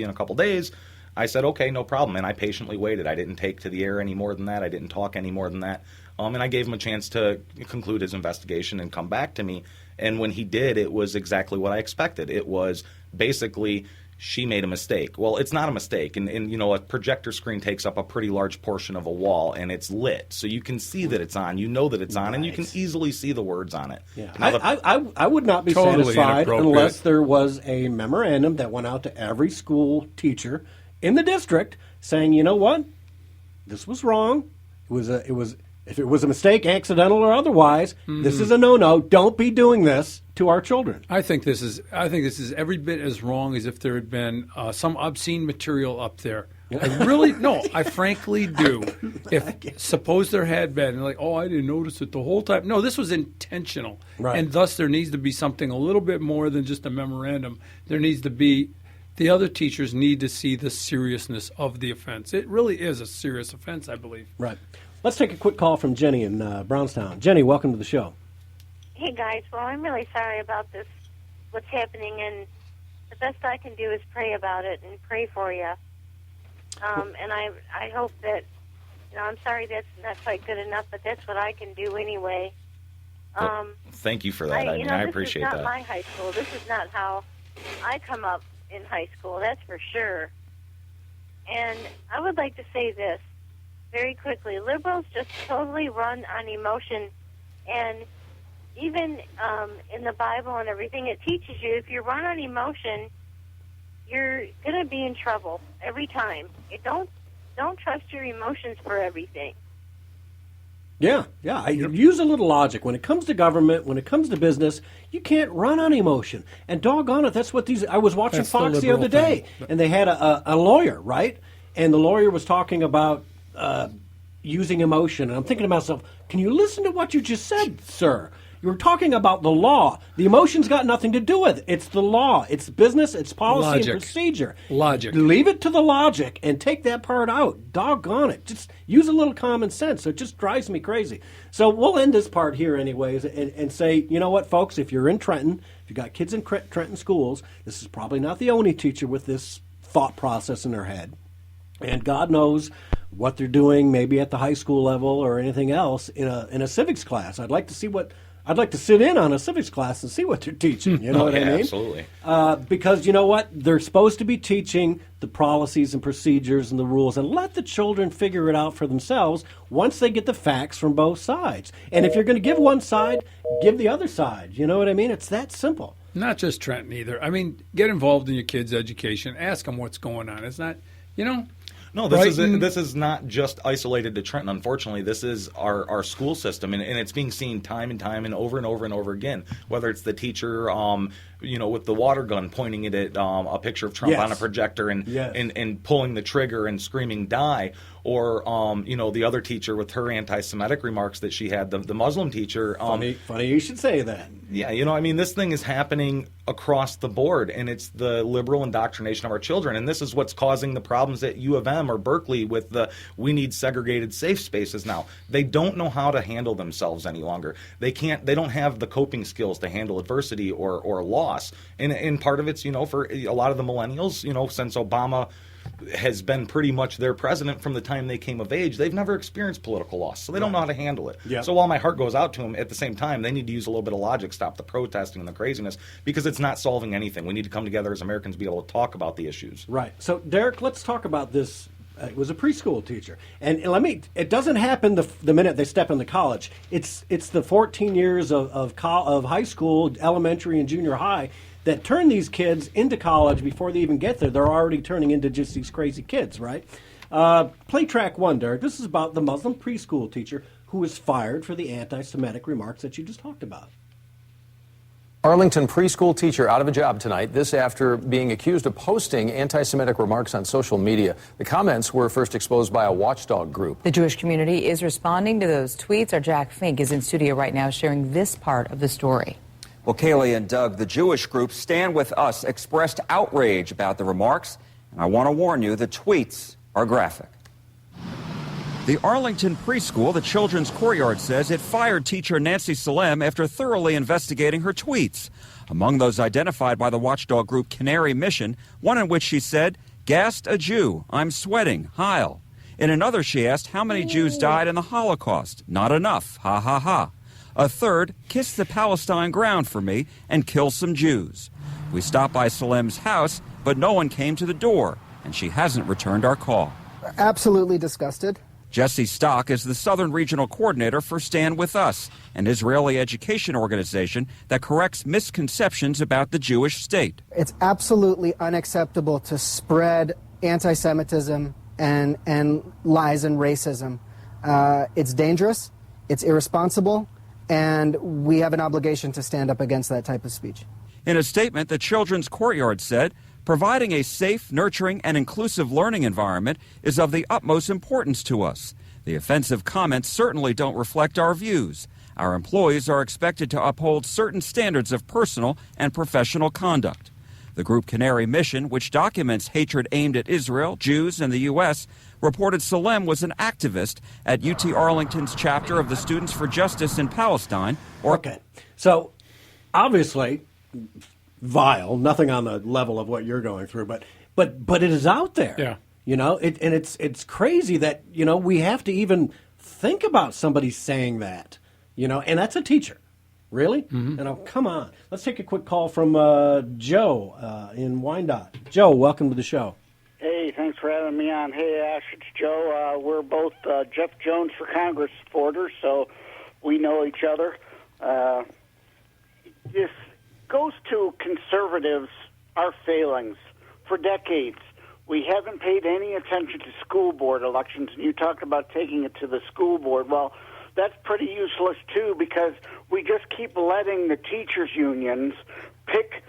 in a couple days. I said, okay, no problem, and I patiently waited. I didn't take to the air any more than that. I didn't talk any more than that, and I gave him a chance to conclude his investigation and come back to me. And when he did, it was exactly what I expected. It was basically, she made a mistake. Well, it's not a mistake, and a projector screen takes up a pretty large portion of a wall, and it's lit, so you can see that it's on. You know that it's on, and you can easily see the words on it. Yeah. I would not be Totally satisfied inappropriate. unless there was a memorandum that went out to every school teacher in the district saying, you know what, this was wrong. If it was a mistake, accidental or otherwise, this is a no-no. Don't be doing this to our children. I think this is every bit as wrong as if there had been some obscene material up there. I frankly do. Suppose there had been, like, oh, I didn't notice it the whole time. No, this was intentional. Right. And thus there needs to be something a little bit more than just a memorandum. There needs to be, the other teachers need to see the seriousness of the offense. It really is a serious offense, I believe. Right. Let's take a quick call from Jenny in Brownstown. Jenny, welcome to the show. Hey, guys. Well, I'm really sorry about this, what's happening, and the best I can do is pray about it and pray for you. And I hope that, I'm sorry that's not quite good enough, but that's what I can do anyway. Thank you for that. I appreciate that. This is not my high school. This is not how I come up in high school, that's for sure. And I would like to say this very quickly. Liberals just totally run on emotion, and even in the Bible and everything, it teaches you if you run on emotion, you're going to be in trouble every time. Don't trust your emotions for everything. Yeah. Use a little logic. When it comes to government, when it comes to business, you can't run on emotion. And doggone it, that's what I was watching That's Fox the other liberal day, thing. and they had a lawyer, right? And the lawyer was talking about using emotion. And I'm thinking to myself, can you listen to what you just said, sir? You were talking about the law. The emotion's got nothing to do with it. It's the law. It's business. It's policy Logic. and procedure. Logic. Leave it to the logic and take that part out. Doggone it. Just use a little common sense. It just drives me crazy. So we'll end this part here anyways and say, you know what, folks, if you're in Trenton, if you got kids in Trenton schools, this is probably not the only teacher with this thought process in their head. And God knows what they're doing maybe at the high school level or anything else in a civics class. I'd like to sit in on a civics class and see what they're teaching. You know what I mean? Absolutely. Because you know what? They're supposed to be teaching the policies and procedures and the rules, and let the children figure it out for themselves once they get the facts from both sides. And if you're going to give one side, give the other side. You know what I mean? It's that simple. Not just Trenton either. I mean, get involved in your kids' education. Ask them what's going on. It's not, No, this is not just isolated to Trenton. Unfortunately, this is our school system, and it's being seen time and time and over and over and over again. Whether it's the teacher, with the water gun pointing it at a picture of Trump on a projector and pulling the trigger and screaming "die," or the other teacher with her anti-Semitic remarks that she had, the Muslim teacher. Funny you should say that. Yeah, this thing is happening across the board, and it's the liberal indoctrination of our children, and this is what's causing the problems at U of M or Berkeley with we need segregated safe spaces now. They don't know how to handle themselves any longer. They don't have the coping skills to handle adversity or loss, and part of it's, for a lot of the millennials, since Obama has been pretty much their president from the time they came of age, they've never experienced political loss, so they don't know how to handle it. Yeah. So while my heart goes out to them, at the same time, they need to use a little bit of logic, stop the protesting and the craziness, because it's not solving anything. We need to come together as Americans, be able to talk about the issues. Right. So, Derek, let's talk about this. It was a preschool teacher, and it doesn't happen the minute they step into college. It's the 14 years of high school, elementary, and junior high that turn these kids into college before they even get there. They're already turning into just these crazy kids, right? Play track one, Derek. This is about the Muslim preschool teacher who was fired for the anti-Semitic remarks that you just talked about. Arlington preschool teacher out of a job tonight, this after being accused of posting anti-Semitic remarks on social media. The comments were first exposed by a watchdog group. The Jewish community is responding to those tweets. Our Jack Fink is in studio right now sharing this part of the story. Well, Kaylee and Doug, the Jewish group Stand With Us expressed outrage about the remarks, and I want to warn you, the tweets are graphic. The Arlington preschool, the Children's Courtyard, says it fired teacher Nancy Salem after thoroughly investigating her tweets. Among those identified by the watchdog group Canary Mission, one in which she said, gassed a Jew. I'm sweating. Heil. In another, she asked how many Jews died in the Holocaust. Not enough. Ha ha ha. A third, kiss the Palestine ground for me and kill some Jews. We stopped by Salem's house, but no one came to the door, and she hasn't returned our call. Absolutely disgusted. Jesse Stock is the Southern Regional Coordinator for Stand With Us, an Israeli education organization that corrects misconceptions about the Jewish state. It's absolutely unacceptable to spread anti-Semitism and lies and racism. It's dangerous, it's irresponsible, and we have an obligation to stand up against that type of speech. In a statement, the Children's Courtyard said, providing a safe, nurturing, and inclusive learning environment is of the utmost importance to us. The offensive comments certainly don't reflect our views. Our employees are expected to uphold certain standards of personal and professional conduct. The group Canary Mission, which documents hatred aimed at Israel, Jews, and the U.S., reported Salem was an activist at UT Arlington's chapter of the Students for Justice in Palestine. Okay, so obviously vile, nothing on the level of what you're going through, but it is out there. Yeah. You know, it's crazy that, you know, we have to even think about somebody saying that, you know, and that's a teacher. Really? Mm-hmm. And come on. Let's take a quick call from Joe in Wyandotte. Joe, welcome to the show. Hey, thanks for having me on. Hey, Ash, it's Joe. We're both Jeff Jones for Congress supporters, so we know each other. This goes to conservatives, our failings. For decades, we haven't paid any attention to school board elections, and you talked about taking it to the school board. Well, that's pretty useless, too, because we just keep letting the teachers' unions pick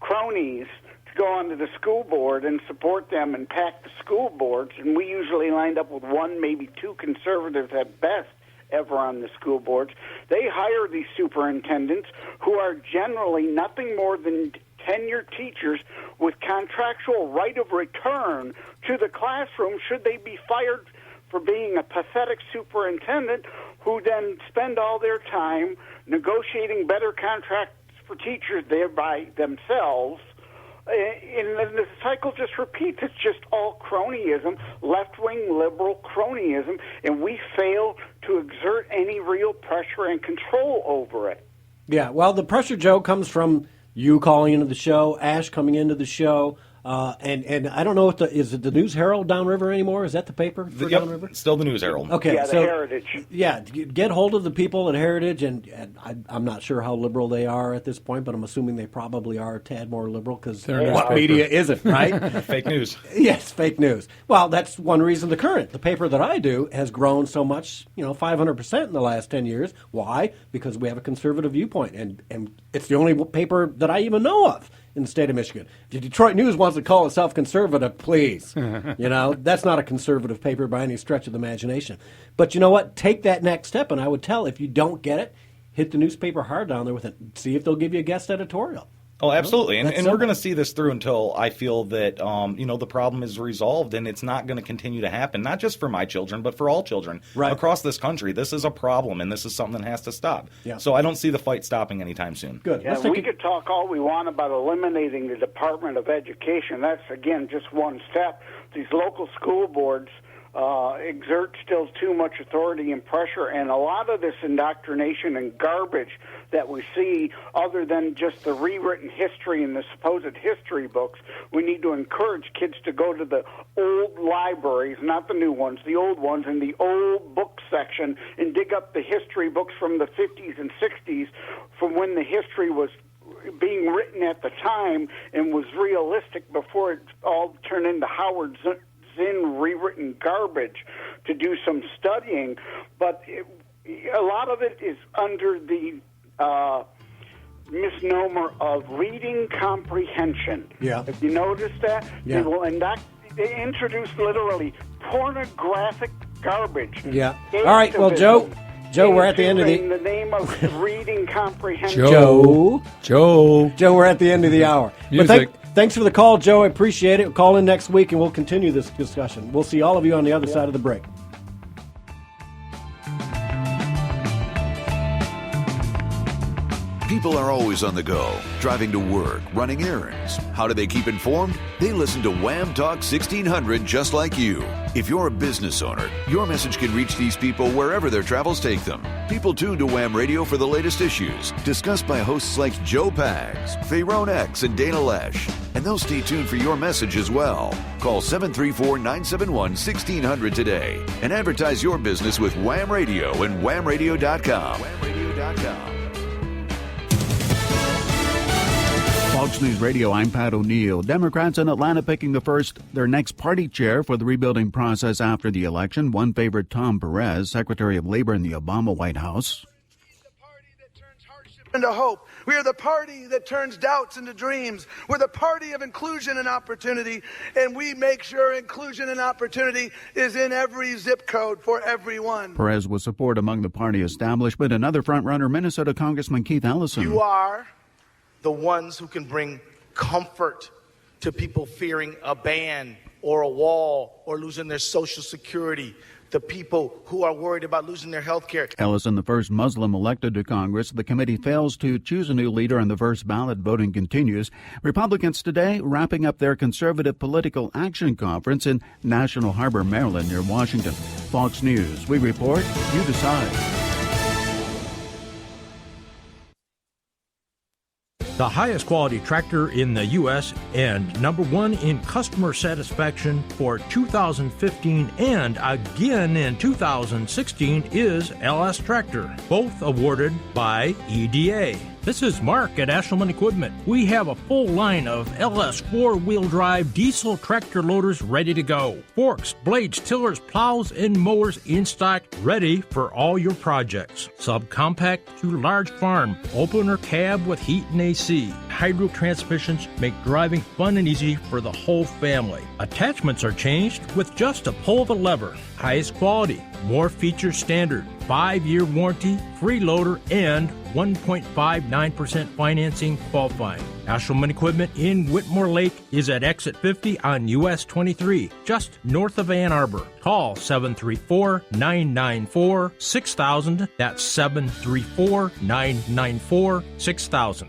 cronies to go onto the school board and support them and pack the school boards, and we usually lined up with one, maybe two conservatives at best ever on the school boards. They hire these superintendents who are generally nothing more than tenured teachers with contractual right of return to the classroom should they be fired for being a pathetic superintendent who then spend all their time negotiating better contracts for teachers thereby themselves. And then the cycle just repeats. It's just all cronyism, left-wing liberal cronyism, and we fail to exert any real pressure and control over it. Yeah, well, the pressure, Joe, comes from you calling into the show, Ash coming into the show, and I don't know if is it the News Herald downriver anymore? Is that the paper for downriver? Still the News Herald. Okay, yeah, so the Heritage. Yeah, get hold of the people at Heritage, and I'm not sure how liberal they are at this point, but I'm assuming they probably are a tad more liberal because what media isn't, right? Fake news. Yes, fake news. Well, that's one reason the Current, the paper that I do, has grown so much, 500% in the last 10 years. Why? Because we have a conservative viewpoint, and it's the only paper that I even know of in the state of Michigan. If the Detroit News wants to call itself conservative, please. That's not a conservative paper by any stretch of the imagination. But you know what? Take that next step, and I would tell, if you don't get it, hit the newspaper hard down there with it. See if they'll give you a guest editorial. Oh, absolutely. And simple. we're going to see this through until I feel that, the problem is resolved, and it's not going to continue to happen, not just for my children, but for all children across this country. This is a problem, and this is something that has to stop. Yeah. So I don't see the fight stopping anytime soon. Good. Yeah, we could talk all we want about eliminating the Department of Education. That's, again, just one step. These local school boards exert still too much authority and pressure, and a lot of this indoctrination and garbage that we see, other than just the rewritten history and the supposed history books, we need to encourage kids to go to the old libraries, not the new ones, the old ones, in the old book section, and dig up the history books from the 50s and 60s, from when the history was being written at the time and was realistic before it all turned into Howard Zinn rewritten garbage, to do some studying. But a lot of it is under the misnomer of reading comprehension. Yeah. If you notice that, they will they introduce literally pornographic garbage. Yeah. All right. Well, Joe, we're at the end of in the name of reading comprehension. Joe, we're at the end of the hour. Music. But thanks for the call, Joe. I appreciate it. Call in next week, and we'll continue this discussion. We'll see all of you on the other side of the break. People are always on the go, driving to work, running errands. How do they keep informed? They listen to Wham Talk 1600 just like you. If you're a business owner, your message can reach these people wherever their travels take them. People tune to Wham Radio for the latest issues, discussed by hosts like Joe Pags, Fayrone X, and Dana Lesh. And they'll stay tuned for your message as well. Call 734-971-1600 today and advertise your business with Wham Radio and whamradio.com. Whamradio.com. Fox News Radio, I'm Pat O'Neill. Democrats in Atlanta picking their next party chair for the rebuilding process after the election. One favorite, Tom Perez, Secretary of Labor in the Obama White House. Into hope. We are the party that turns doubts into dreams. We're the party of inclusion and opportunity, and we make sure inclusion and opportunity is in every zip code for everyone. Perez with support among the party establishment. Another frontrunner, Minnesota Congressman Keith Ellison. You are the ones who can bring comfort to people fearing a ban or a wall or losing their Social Security, the people who are worried about losing their health care. Ellison, the first Muslim elected to Congress. The committee fails to choose a new leader on the first ballot. Voting continues. Republicans today wrapping up their Conservative Political Action Conference in National Harbor, Maryland, near Washington. Fox News. We report, you decide. The highest quality tractor in the U.S. and number one in customer satisfaction for 2015 and again in 2016 is LS Tractor, both awarded by EDA. This is Mark at Ashelman Equipment. We have a full line of LS four-wheel drive diesel tractor loaders ready to go. Forks, blades, tillers, plows, and mowers in stock, ready for all your projects. Subcompact to large farm, opener cab with heat and AC. Hydro transmissions make driving fun and easy for the whole family. Attachments are changed with just a pull of a lever. Highest quality, more features standard, 5-year warranty, free loader, and 1.59% financing qualifying. Ashelman Equipment in Whitmore Lake is at exit 50 on US 23, just north of Ann Arbor. Call 734-994-6000. That's 734-994-6000.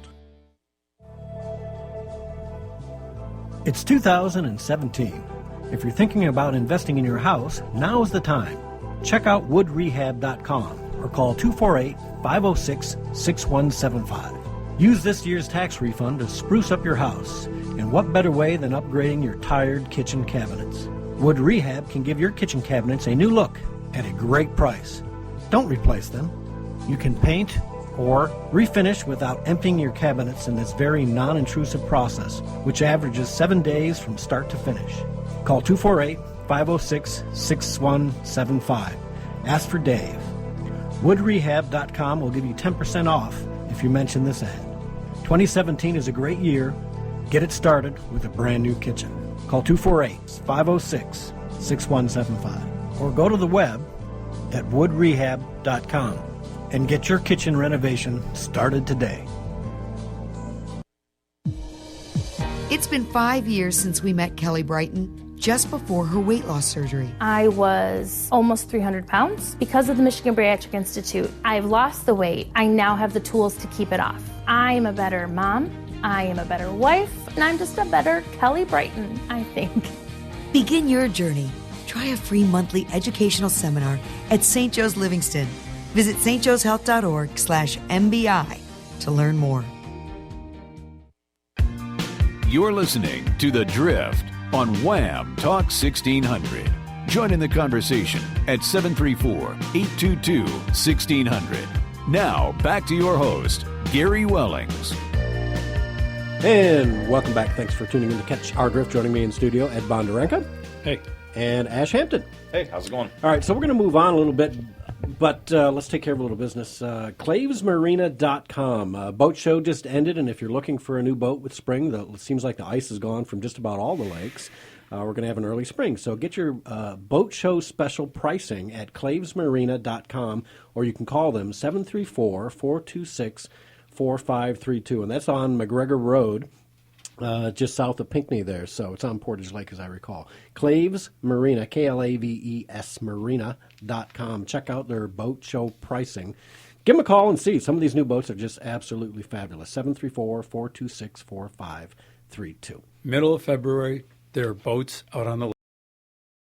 It's 2017. If you're thinking about investing in your house, now's the time. Check out woodrehab.com or call 248-506-6175. Use this year's tax refund to spruce up your house. And what better way than upgrading your tired kitchen cabinets? Wood Rehab can give your kitchen cabinets a new look at a great price. Don't replace them. You can paint or refinish without emptying your cabinets in this very non-intrusive process, which averages 7 days from start to finish. Call 248-506-6175. Ask for Dave. Woodrehab.com will give you 10% off if you mention this ad. 2017 is a great year. Get it started with a brand new kitchen. Call 248-506-6175 or go to the web at woodrehab.com and get your kitchen renovation started today. It's been 5 years since we met Kelly Brighton, just before her weight loss surgery. I was almost 300 pounds. Because of the Michigan Bariatric Institute, I've lost the weight. I now have the tools to keep it off. I am a better mom, I am a better wife, and I'm just a better Kelly Brighton, I think. Begin your journey. Try a free monthly educational seminar at St. Joe's Livingston. Visit stjoe'shealth.org/MBI to learn more. You're listening to The Drift on Wham Talk 1600. Join in the conversation at 734-822-1600. Now, back to your host, Gary Wellings. And welcome back. Thanks for tuning in to Catch Our Drift. Joining me in studio, Ed Bonderenka. Hey. And Ash Hampton. Hey, how's it going? All right, so we're going to move on a little bit, but let's take care of a little business. Clavesmarina.com. Boat show just ended, and if you're looking for a new boat with spring, it seems like the ice is gone from just about all the lakes. We're going to have an early spring. So get your boat show special pricing at clavesmarina.com, or you can call them 734-426-4532. And that's on McGregor Road, just south of Pinckney there. So it's on Portage Lake, as I recall. Claves Marina, Klaves Marina.com. Check out their boat show pricing. give them a call and see. Some of these new boats are just absolutely fabulous. 734-426-4532. Middle of February, there are boats out on the lake.